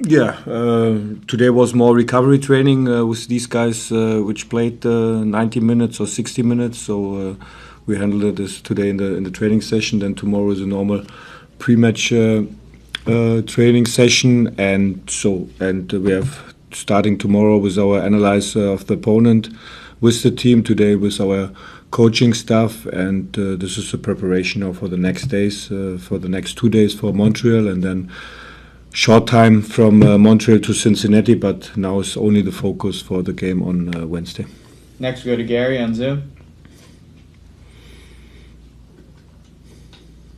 Yeah, today was more recovery training with these guys, which played 90 minutes or 60 minutes. So we handled this today in the training session. Then tomorrow is a normal pre-match training session, and we have starting tomorrow with our analysis of the opponent with the team. Today with our coaching staff, and this is the preparation now for the next days, for the next 2 days for Montreal, and then short time from Montreal to Cincinnati, but now it's only the focus for the game on Wednesday. Next, we go to Gary on Zoom.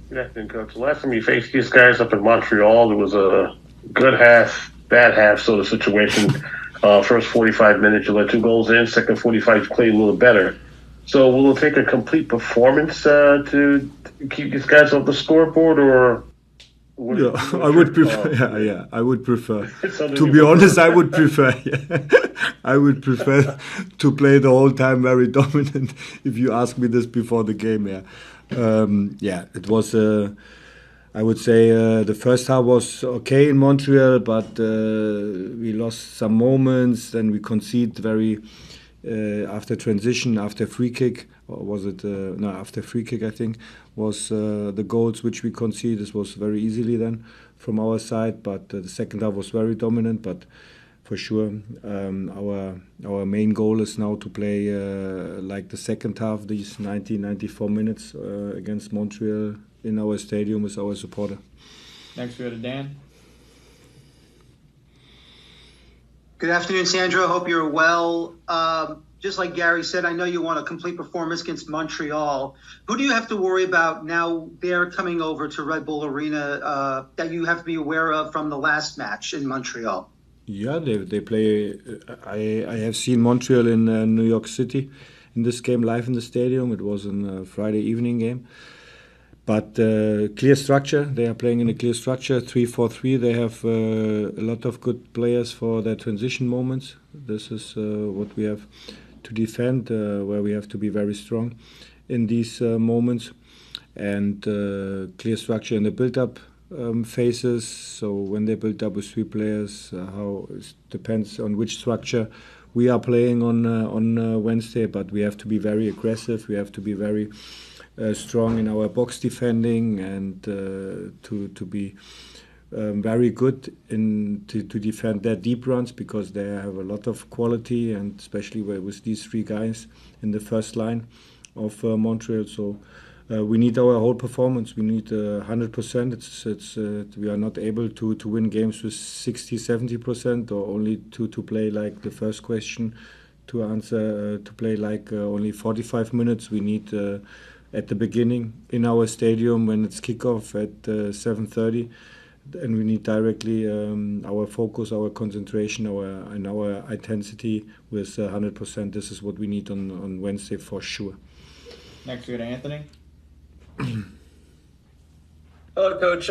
Good afternoon, Coach. The last time you faced these guys up in Montreal, there was a good half, bad half sort of situation. First 45 minutes, you let 2 goals in. Second 45, you played a little better. So will it take a complete performance to keep these guys off the scoreboard, or? Yeah, I would prefer. Yeah, I would prefer. To be honest, I would prefer. Yeah. I would prefer to play the whole time very dominant. If you ask me this before the game, yeah, it was. I would say the first half was okay in Montreal, but we lost some moments. Then we conceded very after transition, after free kick, or was it no? After free kick, I think was the goals which we conceded. This was very easily then from our side, but the second half was very dominant. But for sure, our main goal is now to play like the second half, these 94 minutes against Montreal in our stadium with our supporter. Next, we go to Dan. Good afternoon, Sandro. Hope you're well. Just like Gary said, I know you want a complete performance against Montreal. Who do you have to worry about now they're coming over to Red Bull Arena that you have to be aware of from the last match in Montreal? Yeah, they play. I have seen Montreal in New York City in this game live in the stadium. It was a Friday evening game. But clear structure, they are playing in a clear structure, 3-4-3. They have a lot of good players for their transition moments. This is what we have to defend, where we have to be very strong in these moments. And clear structure in the build-up phases. So when they build up with 3 players, how it depends on which structure we are playing on Wednesday. But we have to be very aggressive. We have to be very strong in our box defending, and to be very good to defend their deep runs, because they have a lot of quality, and especially with these 3 guys in the first line of Montreal. So we need our whole performance. We need 100%. We are not able to win games with 60-70%, or only to play like the first question to answer, to play like only 45 minutes. We need at the beginning in our stadium when it's kickoff at 7:30, and we need directly our focus, our concentration, our intensity with 100%. This is what we need on Wednesday for sure. Next, we go to Anthony. Hello, Coach.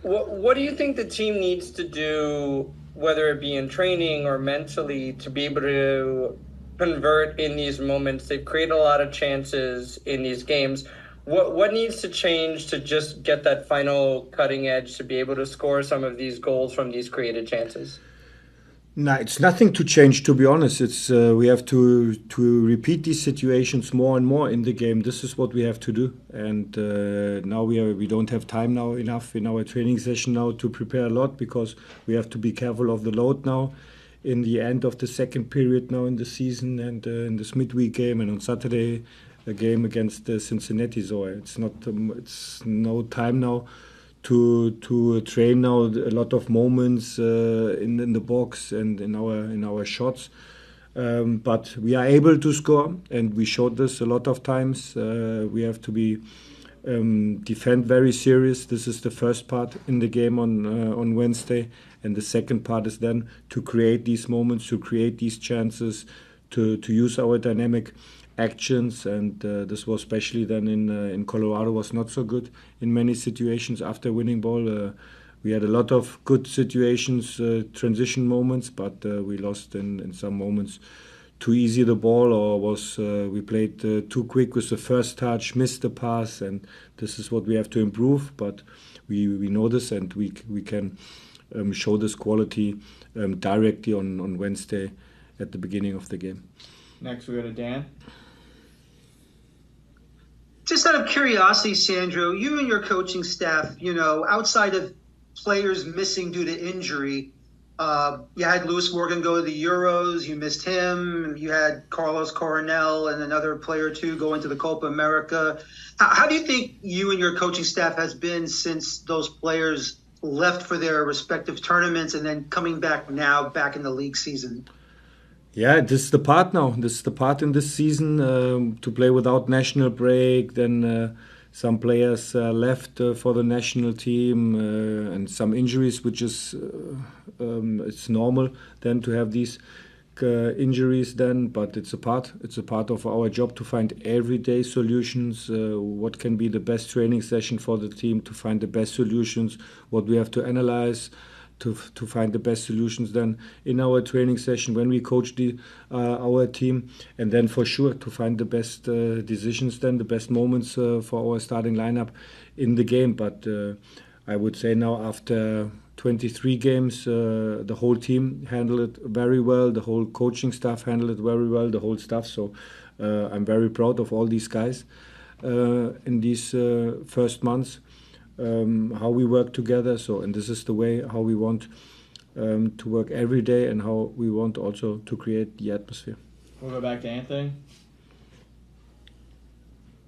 What do you think the team needs to do, whether it be in training or mentally, to be able to convert in these moments? They've created a lot of chances in these games. What needs to change to just get that final cutting edge to be able to score some of these goals from these created chances? No, it's nothing to change, to be honest. It's we have to repeat these situations more and more in the game. This is what we have to do. And now we don't have time now enough in our training session now to prepare a lot, because we have to be careful of the load now in the end of the second period now in the season, and in this midweek game, and on Saturday a game against Cincinnati. So it's no time now to train now a lot of moments in the box and in our shots. But we are able to score, and we showed this a lot of times. We have to be defend very serious. This is the first part in the game on Wednesday, and the second part is then to create these moments, to create these chances, to use our dynamic actions. And this was especially then in Colorado was not so good in many situations after winning ball. We had a lot of good situations, transition moments, but we lost in some moments too easy the ball, or we played too quick with the first touch, missed the pass, and this is what we have to improve. But we know this, and we can show this quality directly on Wednesday at the beginning of the game. Next we go to Dan. Just out of curiosity, Sandro, you and your coaching staff, outside of players missing due to injury, you had Lewis Morgan go to the Euros, you missed him, you had Carlos Coronel and another player or two go into the Copa America. How do you think you and your coaching staff has been since those players left for their respective tournaments and then coming back now, back in the league season? Yeah, this is the part now. This is the part in this season to play without national break. Then some players left for the national team and some injuries, which is it's normal then to have these injuries then. But it's a part. It's a part of our job to find everyday solutions. What can be the best training session for the team to find the best solutions? What we have to analyze. To find the best solutions then in our training session when we coach our team, and then for sure to find the best decisions then, the best moments for our starting lineup in the game. But I would say now after 23 games, the whole team handled it very well, the whole coaching staff handled it very well, the whole staff. So I'm very proud of all these guys in these first months. How we work together. And this is the way how we want to work every day and how we want also to create the atmosphere. We'll go back to Anthony.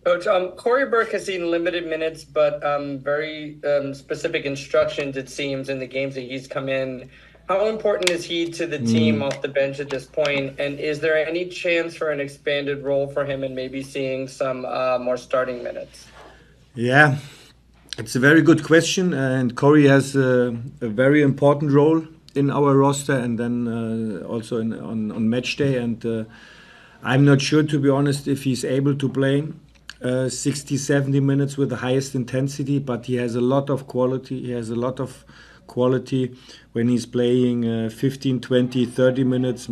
Coach, Corey Burke has seen limited minutes, but very specific instructions, it seems, in the games that he's come in. How important is he to the team off the bench at this point? And is there any chance for an expanded role for him and maybe seeing some more starting minutes? Yeah. It's a very good question, and Corey has a very important role in our roster, and then also on match day. And I'm not sure, to be honest, if he's able to play 60, 70 minutes with the highest intensity, but he has a lot of quality. He has a lot of quality when he's playing 15, 20, 30 minutes.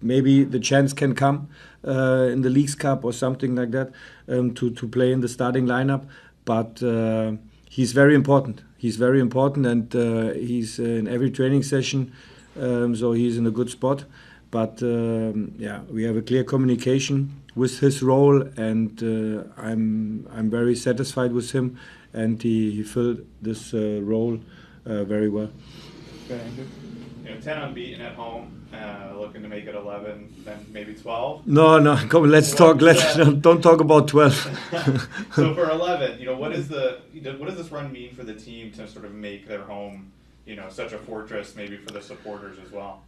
Maybe the chance can come in the Leagues Cup or something like that to play in the starting lineup. But he's very important. He's very important, and he's in every training session, so he's in a good spot. But we have a clear communication with his role, and I'm very satisfied with him, and he filled this role very well. Go ahead, Andrew. 10 unbeaten at home, looking to make it 11, then maybe 12. No, come on, let's talk. Don't talk about 12. So for 11, what does this run mean for the team to sort of make their home, such a fortress, maybe for the supporters as well?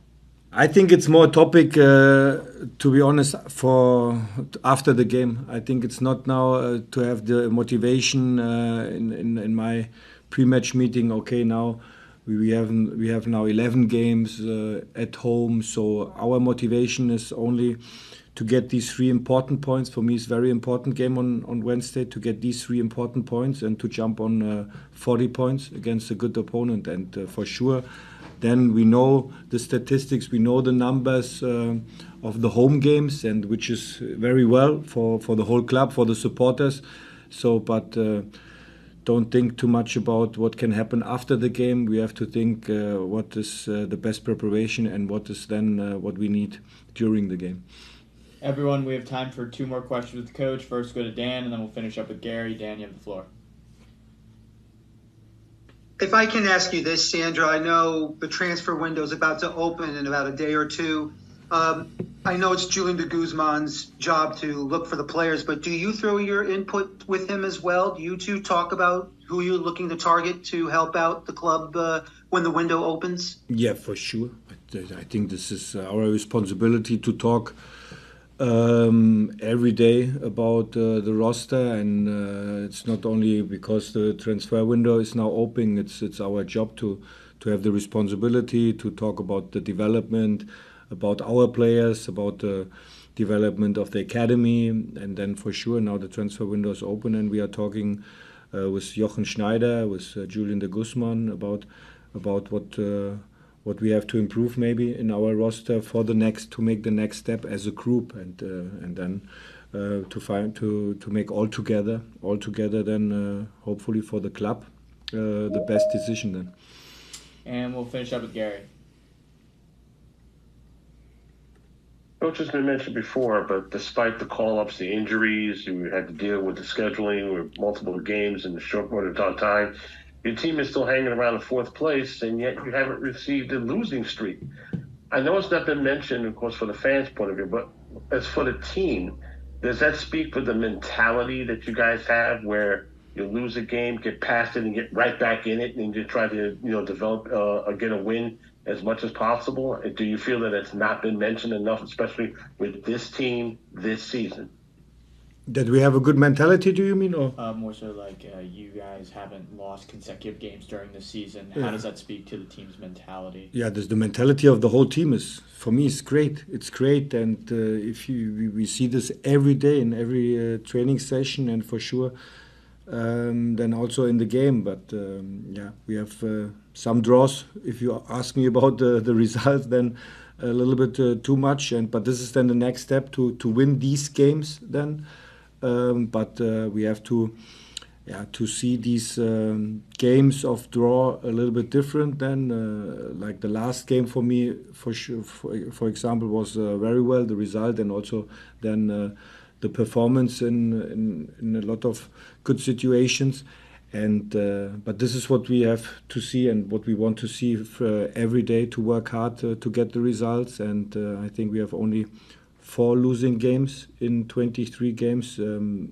I think it's more topic, to be honest, for after the game. I think it's not now to have the motivation in my pre-match meeting. Okay, now. We have now 11 games at home, so our motivation is only to get these 3 important points. For me, it's a very important game on Wednesday to get these 3 important points and to jump on 40 points against a good opponent. And for sure, then we know the statistics, we know the numbers of the home games, and which is very well for the whole club, for the supporters. So, but. Don't think too much about what can happen after the game. We have to think what is the best preparation and what is then what we need during the game. Everyone, we have time for 2 more questions with the coach. First, go to Dan, and then we'll finish up with Gary. Dan, you have the floor. If I can ask you this, Sandra, I know the transfer window is about to open in about a day or two. I know it's Julian de Guzman's job to look for the players, but do you throw your input with him as well? Do you two talk about who you're looking to target to help out the club when the window opens? Yeah, for sure. I think this is our responsibility to talk every day about the roster, and it's not only because the transfer window is now open. It's our job to have the responsibility to talk about the development, about our players, about the development of the academy, and then for sure now the transfer window is open, and we are talking with Jochen Schneider, with Julian de Guzman about what we have to improve maybe in our roster for to make the next step as a group, and then to make all together then hopefully for the club the best decision then. and we'll finish up with Gary. Coach has been mentioned before, but despite the call-ups, the injuries, you had to deal with the scheduling, with multiple games in the short period of time, your team is still hanging around in fourth place, and yet you haven't received a losing streak. I know it's not been mentioned, of course, for the fans' point of view, but as for the team, does that speak for the mentality that you guys have where you lose a game, get past it, and get right back in it, and just try to, develop or get a win as much as possible? Do you feel that it's not been mentioned enough, especially with this team this season? That we have a good mentality, do you mean? Or More so like you guys haven't lost consecutive games during the season. How does that speak to the team's mentality? yeah, the mentality of the whole team is, for me, is great. It's great, and if we see this every day in every training session, and for sure, then also in the game. But yeah, we have some draws. If you ask me about the results, then a little bit too much. But this is then the next step to win these games then. But we have to see these games of draw a little bit different than like the last game for me, for sure. For example, was very well the result, and also then the performance in a lot of good situations. And but this is what we have to see and what we want to see every day, to work hard to get the results. And I think we have only 4 losing games in 23 games.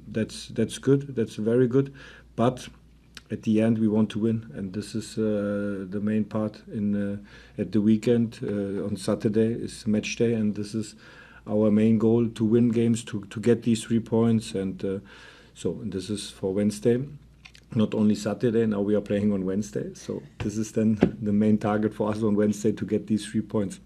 That's good. That's very good. But at the end, we want to win, and this is the main part. At the weekend on Saturday is match day, and this is our main goal, to win games, to get these 3 points. And and this is for Wednesday, not only Saturday. Now we are playing on Wednesday, so this is then the main target for us on Wednesday, to get these 3 points.